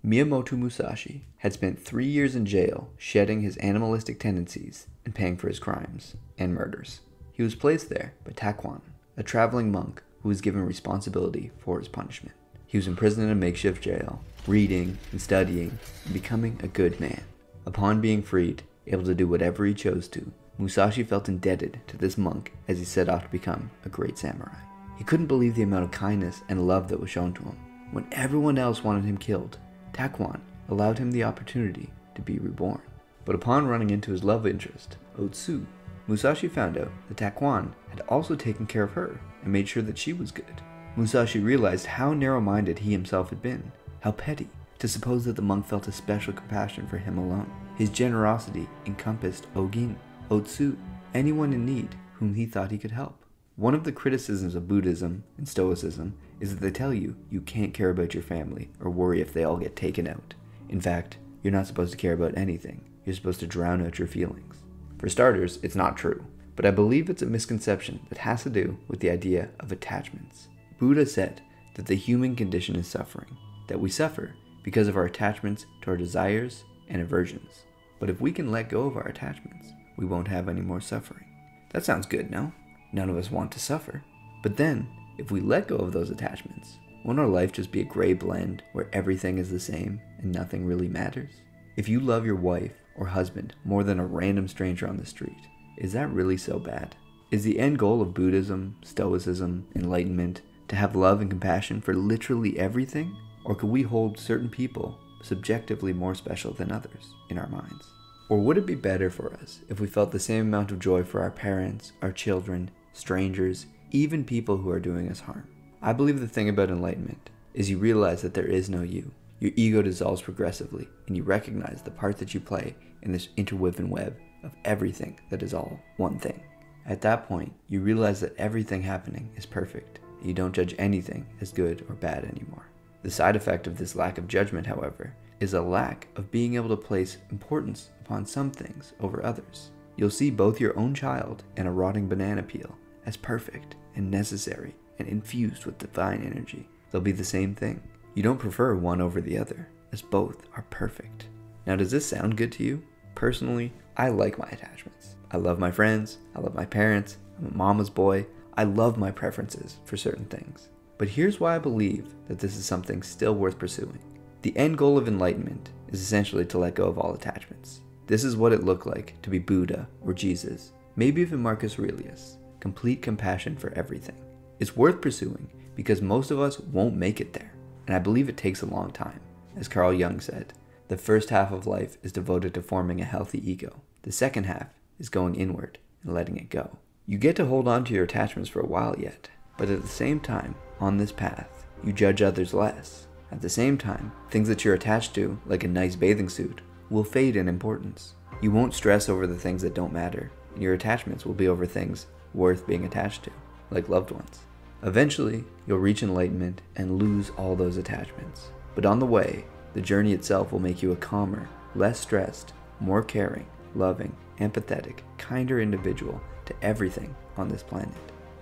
Miyamoto Musashi had spent 3 years in jail shedding his animalistic tendencies and paying for his crimes and murders. He was placed there by Takuan, a traveling monk who was given responsibility for his punishment. He was imprisoned in a makeshift jail, reading and studying and becoming a good man. Upon being freed, able to do whatever he chose to, Musashi felt indebted to this monk as he set out to become a great samurai. He couldn't believe the amount of kindness and love that was shown to him. When everyone else wanted him killed, Takuan allowed him the opportunity to be reborn. But upon running into his love interest, Otsu, Musashi found out that Takuan had also taken care of her and made sure that she was good. Musashi realized how narrow-minded he himself had been, how petty, to suppose that the monk felt a special compassion for him alone. His generosity encompassed Ogin, Otsu, anyone in need whom he thought he could help. One of the criticisms of Buddhism and Stoicism is that they tell you can't care about your family or worry if they all get taken out. In fact, you're not supposed to care about anything. You're supposed to drown out your feelings. For starters, it's not true, but I believe it's a misconception that has to do with the idea of attachments. Buddha said that the human condition is suffering, that we suffer because of our attachments to our desires and aversions. But if we can let go of our attachments, we won't have any more suffering. That sounds good, no? None of us want to suffer. But then, if we let go of those attachments, won't our life just be a gray blend where everything is the same and nothing really matters? If you love your wife or husband more than a random stranger on the street, is that really so bad? Is the end goal of Buddhism, Stoicism, Enlightenment to have love and compassion for literally everything? Or could we hold certain people subjectively more special than others in our minds? Or would it be better for us if we felt the same amount of joy for our parents, our children, strangers, even people who are doing us harm? I believe the thing about enlightenment is you realize that there is no you. Your ego dissolves progressively, and you recognize the part that you play in this interwoven web of everything that is all one thing. At that point, you realize that everything happening is perfect, and you don't judge anything as good or bad anymore. The side effect of this lack of judgment, however, is a lack of being able to place importance upon some things over others. You'll see both your own child and a rotting banana peel as perfect and necessary and infused with divine energy. They'll be the same thing. You don't prefer one over the other, as both are perfect. Now, does this sound good to you? Personally, I like my attachments. I love my friends, I love my parents, I'm a mama's boy. I love my preferences for certain things. But here's why I believe that this is something still worth pursuing. The end goal of enlightenment is essentially to let go of all attachments. This is what it looked like to be Buddha or Jesus, maybe even Marcus Aurelius. Complete compassion for everything. It's worth pursuing because most of us won't make it there, and I believe it takes a long time. As Carl Jung said, the first half of life is devoted to forming a healthy ego. The second half is going inward and letting it go. You get to hold on to your attachments for a while yet, but at the same time, on this path, you judge others less. At the same time, things that you're attached to, like a nice bathing suit, will fade in importance. You won't stress over the things that don't matter, and your attachments will be over things worth being attached to, like loved ones. Eventually, you'll reach enlightenment and lose all those attachments. But on the way, the journey itself will make you a calmer, less stressed, more caring, loving, empathetic, kinder individual to everything on this planet.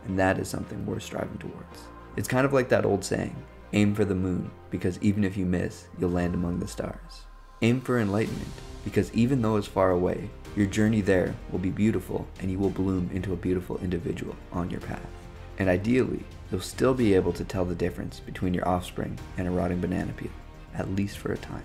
And that is something worth striving towards. It's kind of like that old saying, aim for the moon, because even if you miss, you'll land among the stars. Aim for enlightenment, because even though it's far away, your journey there will be beautiful and you will bloom into a beautiful individual on your path. And ideally, you'll still be able to tell the difference between your offspring and a rotting banana peel, at least for a time.